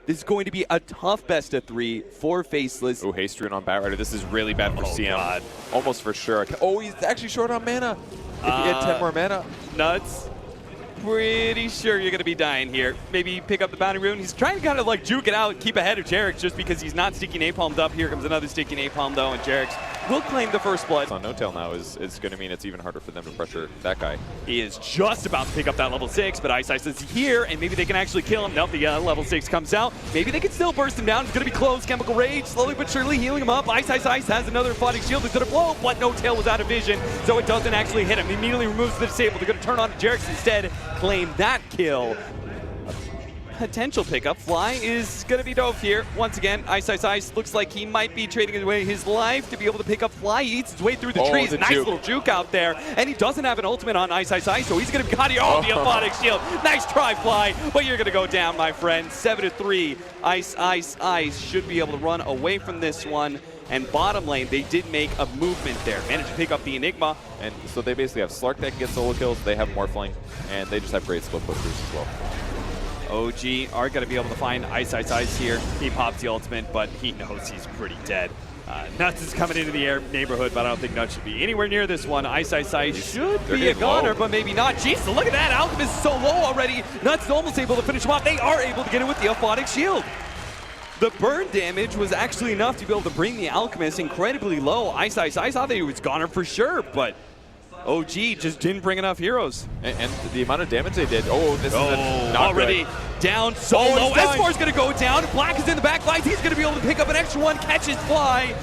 This is going to be a tough best of 3 for Faceless. Oh, haste rune on Batrider. This is really bad for CM. God. Almost for sure. Oh, he's actually short on mana. If he had 10 more mana. Nuts. Pretty sure you're going to be dying here. Maybe pick up the bounty rune. He's trying to kind of like juke it out, keep ahead of Jarex just because he's not sticky napalmed up. Here comes another sticky napalm though, and Jarex will claim the first blood. On no-tail now is going to mean it's even harder for them to pressure that guy. He is just about to pick up that level 6, but Ice Ice is here, and maybe they can actually kill him. Nope, the level 6 comes out. Maybe they can still burst him down. It's going to be close. Chemical Rage, slowly but surely healing him up. Ice has another Aquatic Shield. It's going to blow, but no-tail was out of vision, so it doesn't actually hit him. He immediately removes the disable. They're going to turn on Jarex instead, claim that kill. Potential pickup. Fly is going to be dove here. Once again, Ice looks like he might be trading away his life to be able to pick up Fly. He eats his way through the trees. Nice little juke out there. And he doesn't have an ultimate on Ice, so he's going to be caught here. Oh, the Aquatic Shield. Nice try, Fly, but you're going to go down, my friend. 7-3. Ice should be able to run away from this one. And bottom lane, they did make a movement there. Managed to pick up the Enigma. And so they basically have Slark that can get solo kills. They have Morphling, and they just have great split pushers as well. OG are going to be able to find Ice here. He pops the ultimate, but he knows he's pretty dead. Nuts is coming into the neighborhood, but I don't think Nuts should be anywhere near this one. Ice should be a goner, but maybe not. Jeez, so look at that. Alchemist is so low already. Nuts is almost able to finish him off. They are able to get it with the Aquatic Shield. The burn damage was actually enough to be able to bring the Alchemist incredibly low. Ice thought that he was goner for sure, but OG just didn't bring enough heroes. And the amount of damage they did. Oh, this is not already good. Down so low. S4 is going to go down. Black is in the back lines. He's going to be able to pick up an extra one. Catches Fly.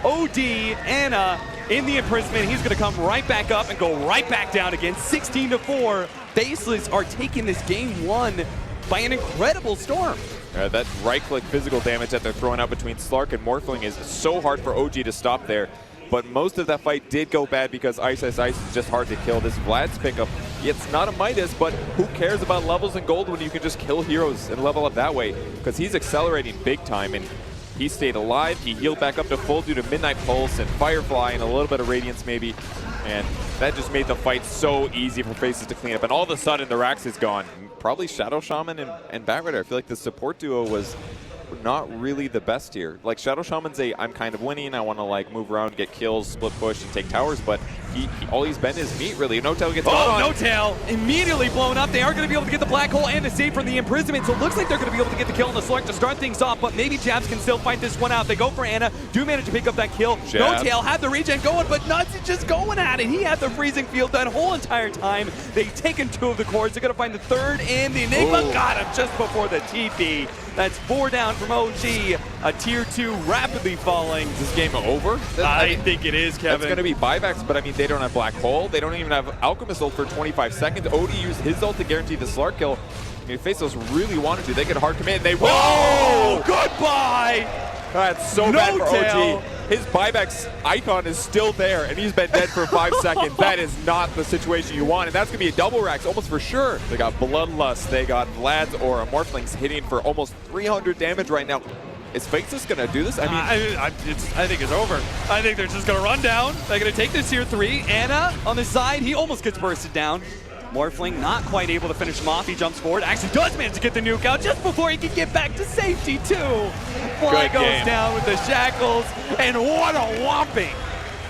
OD, Anna in the imprisonment. He's going to come right back up and go right back down again. 16-4. Faceless are taking this game 1 by an incredible storm. That right-click physical damage that they're throwing out between Slark and Morphling is so hard for OG to stop there. But most of that fight did go bad because Ice is just hard to kill. This Vlad's pickup, it's not a Midas, but who cares about levels in gold when you can just kill heroes and level up that way? Because he's accelerating big time, and he stayed alive. He healed back up to full due to Midnight Pulse and Firefly and a little bit of Radiance maybe. And that just made the fight so easy for Faces to clean up. And all of a sudden, the Rax is gone. Probably Shadow Shaman and Batrider. I feel like the support duo was not really the best here. Like Shadow Shaman's I'm kind of winning, I want to like move around, get kills, split push, and take towers, but all he's been is meat really. No-tail gets on. No-tail immediately blown up. They are going to be able to get the black hole and the save from the imprisonment, so it looks like they're going to be able to get the kill on the Slark to start things off, but maybe Jabs can still fight this one out. They go for Anna, do manage to pick up that kill. No-tail had the regen going, but Nuts is just going at it. He had the freezing field that whole entire time. They've taken 2 of the cores. They're going to find the 3rd, and the Enigma got him just before the TP. That's 4 down from OG. A tier 2 rapidly falling. Is this game over? I think it is, Kevin. It's going to be buybacks, but I mean, they don't have Black Hole. They don't even have Alchemist ult for 25 seconds. OD used his ult to guarantee the Slark kill. I mean, if Faceless really wanted to, they could hard commit, and they will. Oh, goodbye! That's so bad for OG. His buybacks icon is still there, and he's been dead for 5 seconds. That is not the situation you want, and that's going to be a double Rax almost for sure. They got Bloodlust, they got Vlad's Aura, Morphlings hitting for almost 300 damage right now. Is Faceless going to do this? I mean, I think it's over. I think they're just going to run down. They're going to take this tier 3. Anna on the side, he almost gets bursted down. Morphling not quite able to finish him off. He jumps forward. Actually does manage to get the nuke out just before he can get back to safety too. Fly goes down with the shackles, and what a whopping.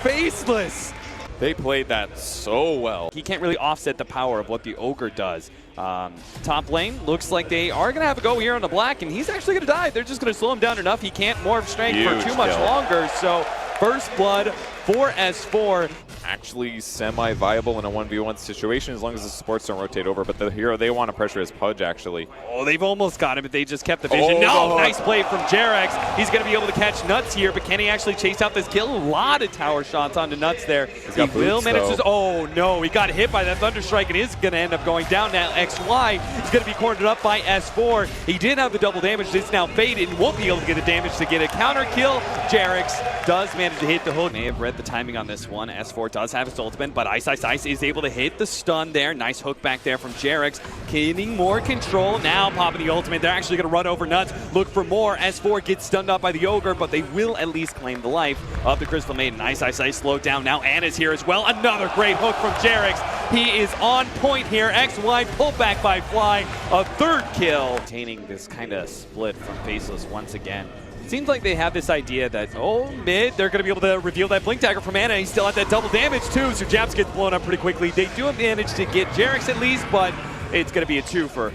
Faceless. They played that so well. He can't really offset the power of what the Ogre does. Top lane looks like they are going to have a go here on the Black, and he's actually going to die. They're just going to slow him down enough. He can't morph strength for too much longer. So first blood for S4. Actually semi-viable in a 1v1 situation as long as the supports don't rotate over, but the hero they want to pressure is Purge actually. Oh, they've almost got him, but they just kept the vision. Nice play from Jarex. He's going to be able to catch Nuts here, but can he actually chase out this kill? A lot of tower shots onto Nuts there. He will manage to. Oh no, he got hit by that Thunderstrike and is going to end up going down now. XY is going to be cornered up by S4. He did have the double damage. It's now faded and won't be able to get the damage to get a counter kill. Jarex does manage to hit the hook. May have read the timing on this one. S4 does have his ultimate, but Ice is able to hit the stun there. Nice hook back there from Jarex. Getting more control. Now popping the ultimate. They're actually going to run over Nuts. Look for more. S4 gets stunned up by the Ogre, but they will at least claim the life of the Crystal Maiden. Ice slowed down. Now Anna's here as well. Another great hook from Jarex. He is on point here. XY pulled back by Fly, a third kill. Maintaining this kind of split from FACELESS once again. Seems like they have this idea that, oh, mid, they're going to be able to reveal that Blink Dagger from Ana. He's still at that double damage, too, so Japs gets blown up pretty quickly. They do manage to get Jerix at least, but it's going to be a 2 for...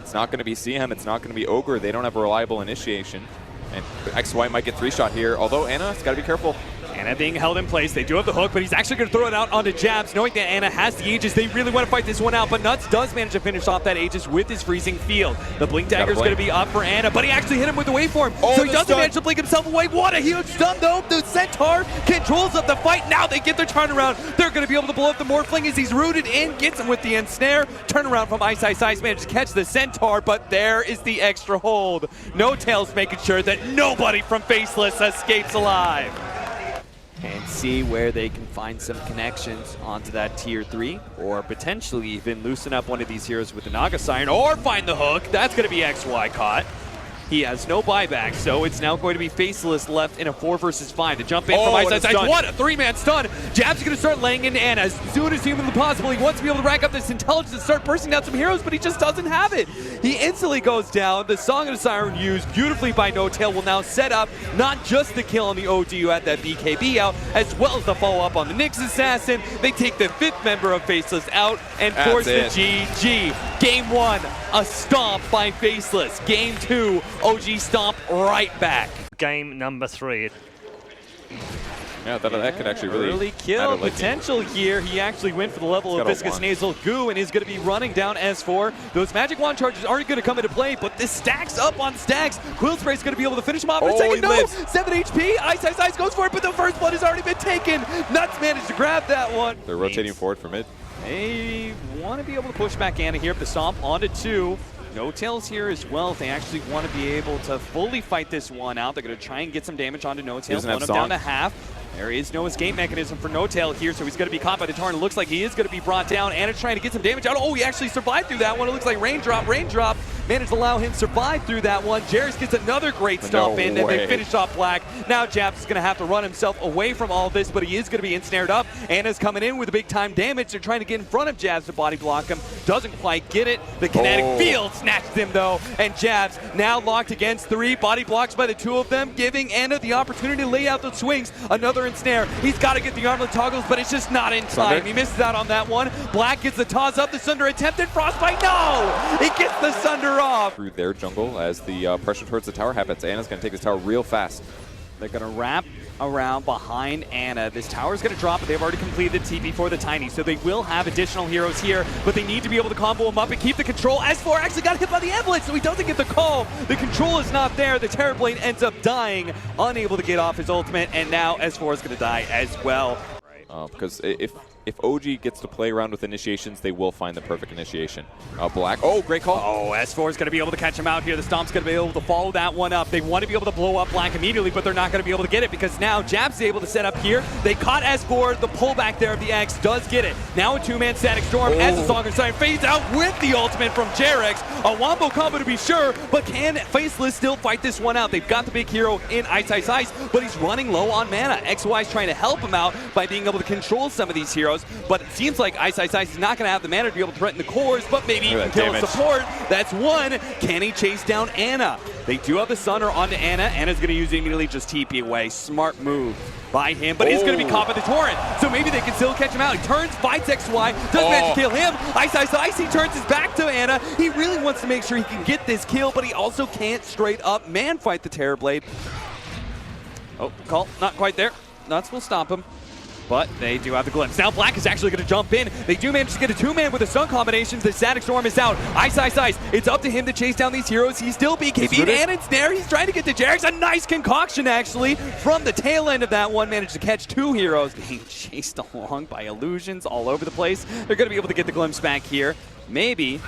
It's not going to be CM, it's not going to be Ogre. They don't have a reliable initiation. And XY might get 3-shot here, although Ana's got to be careful. Ana being held in place. They do have the hook, but he's actually going to throw it out onto Jabs, knowing that Ana has the Aegis. They really want to fight this one out, but Nuts does manage to finish off that Aegis with his freezing field. The Blink Dagger is going to be up for Ana, but he actually hit him with the waveform, so he doesn't manage to blink himself away. What a huge stun, though. The Centaur controls up the fight. Now they get their turnaround. They're going to be able to blow up the Morphling as he's rooted in, gets him with the ensnare. Turnaround from Ice manages to catch the Centaur, but there is the extra hold. No Tails making sure that nobody from FACELESS escapes alive. And see where they can find some connections onto that tier 3, or potentially even loosen up one of these heroes with the Naga Siren, or find the hook. That's going to be XY caught. He has no buyback, so it's now going to be FACELESS left in a 4 versus 5. The jump in from Ice. What a 3-man stun! Jabs is going to start laying in Ana as soon as humanly possible. He wants to be able to rack up this intelligence and start bursting down some heroes, but he just doesn't have it. He instantly goes down. The Song of the Siren used beautifully by NoTail will now set up not just the kill on the OG who had that BKB out, as well as the follow-up on the Nyx Assassin. They take the 5th member of FACELESS out and force the GG. Game 1, a stomp by FACELESS. Game 2, OG stomp right back. Game number 3. Yeah, that could actually really early kill potential here. He actually went for the level of Viscous Nasal Goo and is going to be running down S4. Those Magic Wand charges aren't going to come into play, but this stacks up on stacks. Quill Spray is going to be able to finish him off in a second. No! 7 HP. Ice goes for it, but the first blood has already been taken. Nuts managed to grab that one. They're rotating forward for mid. They want to be able to push back Ana here. The Stomp onto 2. No Tails here as well. If they actually want to be able to fully fight this one out, they're going to try and get some damage onto No Tails. Blow him down to half. There is no escape mechanism for NoTail here, so he's going to be caught by the Torrent. It looks like he is going to be brought down. Ana's trying to get some damage out. Oh, he actually survived through that one. It looks like Raindrop managed to allow him to survive through that one. Jerix gets another great stomp in, and they finish off Black. Now Japs is going to have to run himself away from all of this, but he is going to be ensnared up. Ana's coming in with the big time damage. They're trying to get in front of Jabs to body block him. Doesn't quite get it. The kinetic field snatches him, though, and Jabs now locked against 3. Body blocks by the 2 of them, giving Ana the opportunity to lay out the swings. Another ensnare. He's got to get the armlet toggles, but it's just not in time. He misses out on that one. Black gets the toss up. The Sunder attempted Frostbite. No! He gets the Sunder off. Through their jungle as the pressure towards the tower happens. Ana's going to take this tower real fast. They're going to wrap around behind Ana. This tower is going to drop, but they've already completed the TP for the Tiny, so they will have additional heroes here, but they need to be able to combo him up and keep the control. S4 actually got hit by the Avalanche, so he doesn't get the call. The control is not there. The Terrorblade ends up dying, unable to get off his ultimate, and now S4 is going to die as well. Because if OG gets to play around with initiations, they will find the perfect initiation. Black. Oh, great call. Oh, S4 is going to be able to catch him out here. The Stomp's going to be able to follow that one up. They want to be able to blow up Black immediately, but they're not going to be able to get it because now Jabs is able to set up here. They caught S4. The pullback there of the X does get it. Now a 2-man Static Storm as the Song of Siren fades out with the ultimate from Jerix. A wombo combo to be sure, but can FACELESS still fight this one out? They've got the big hero in Ice, but he's running low on mana. XY is trying to help him out by being able to control some of these heroes, but it seems like Ice is not going to have the mana to be able to threaten the cores, but maybe he can kill support. That's one. Can he chase down Ana? They do have the Sunner onto Ana. Ana's going to use it immediately, just TP away. Smart move by him, but he's going to be caught by the Torrent, so maybe they can still catch him out. He turns, fights XY, doesn't manage to kill him. Ice, he turns his back to Ana. He really wants to make sure he can get this kill, but he also can't straight up man fight the Terrorblade. Oh, call, not quite there. Nuts will stop him. But they do have the glimpse. Now Black is actually going to jump in. They do manage to get a 2-man with the stun combinations. The Static Storm is out. Ice. It's up to him to chase down these heroes. He's still BKB'd and ensnared. He's trying to get to Jerix. A nice concoction, actually, from the tail end of that one. Managed to catch 2 heroes. Being chased along by illusions all over the place. They're going to be able to get the glimpse back here. Maybe,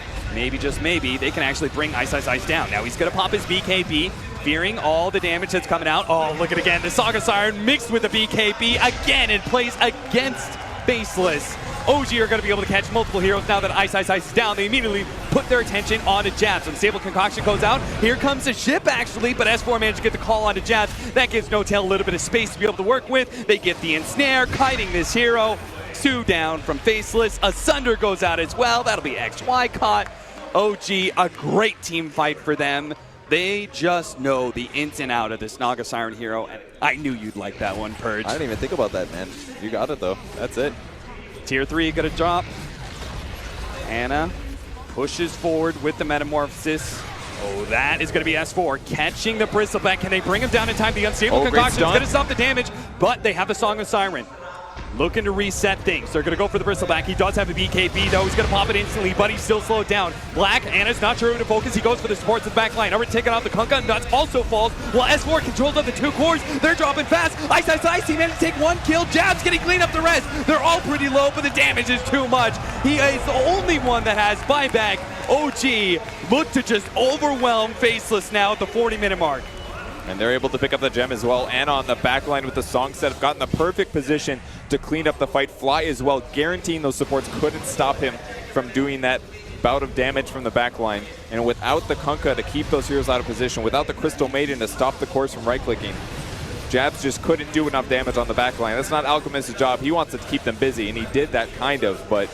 just maybe, they can actually bring Ice down. Now he's going to pop his BKB, fearing all the damage that's coming out. Oh, look at it again. The Saga Siren mixed with the BKB again and plays against FACELESS. OG are going to be able to catch multiple heroes now that Ice is down. They immediately put their attention onto Jabs. When Stable Concoction goes out, here comes the ship actually, but S4 managed to get the call onto Jabs. That gives NoTail a little bit of space to be able to work with. They get the ensnare, kiting this hero. 2 down from FACELESS. Asunder goes out as well. That'll be XY caught. OG, a great team fight for them. They just know the ins and out of this Naga Siren hero, and I knew you'd like that one, Purge. I didn't even think about that, man. You got it, though. That's it. Tier 3 gonna drop. Ana pushes forward with the Metamorphosis. Oh, that is going to be S4 catching the Bristleback. Can they bring him down in time? The Unstable Concoction is going to stop the damage, but they have the Song of Siren. Looking to reset things. They're going to go for the Bristleback. He does have a BKB, though. He's going to pop it instantly, but he's still slowed down. Black, Ana's not sure who to focus. He goes for the supports in the back line. Over taking off the Kunkka. Nuts also falls, while S4 controls of the 2 cores. They're dropping fast. Ice. He managed to take 1 kill. Jabs getting clean up the rest. They're all pretty low, but the damage is too much. He is the only one that has buyback. OG look to just overwhelm FACELESS now at the 40-minute mark. And they're able to pick up the gem as well. Anna on the back line with the song set have gotten the perfect position to clean up the fight. Fly as well, guaranteeing those supports couldn't stop him from doing that bout of damage from the back line. And without the Kunkka to keep those heroes out of position, without the Crystal Maiden to stop the course from right-clicking, Jabs just couldn't do enough damage on the back line. That's not Alchemist's job. He wants to keep them busy, and he did that kind of, but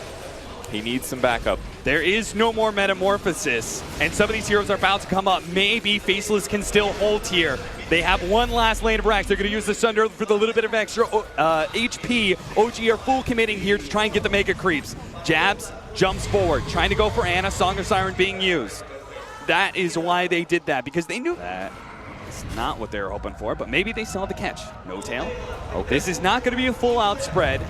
he needs some backup. There is no more Metamorphosis, and some of these heroes are about to come up. Maybe FACELESS can still hold here. They have one last lane of racks. They're going to use the Sunder for the little bit of extra HP. OG are full committing here to try and get the Mega Creeps. Jabs jumps forward, trying to go for Ana. Song of Siren being used. That is why they did that, because they knew that is not what they were hoping for, but maybe they saw the catch. No tail. Okay. This is not going to be a full-out spread.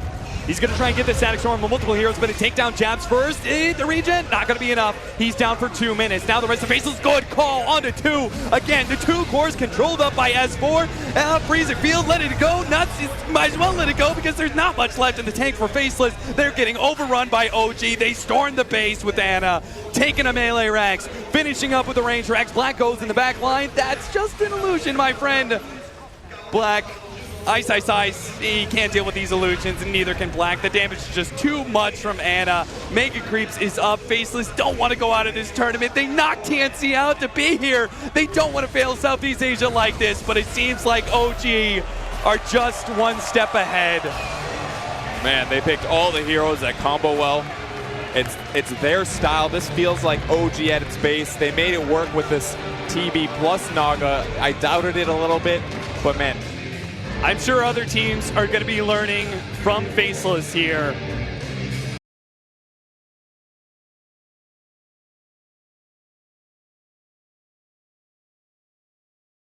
He's going to try and get the Static Storm with multiple heroes, but to take down Jabs first. The regen, not going to be enough. He's down for 2 minutes. Now the rest of FACELESS, good call onto 2. Again, the 2 cores controlled up by S4. Freezer Field, let it go. Nuts, might as well let it go because there's not much left in the tank for FACELESS. They're getting overrun by OG. They stormed the base with Ana, taking a melee Rax, finishing up with the range Rax. Black goes in the back line. That's just an illusion, my friend. Black. Ice. He can't deal with these illusions, and neither can Black. The damage is just too much from Ana. Mega Creeps is up. FACELESS don't want to go out of this tournament. They knocked TNC out to be here. They don't want to fail Southeast Asia like this, but it seems like OG are just one step ahead. Man, they picked all the heroes that combo well. It's their style. This feels like OG at its base. They made it work with this TB plus Naga. I doubted it a little bit, but man, I'm sure other teams are going to be learning from FACELESS here.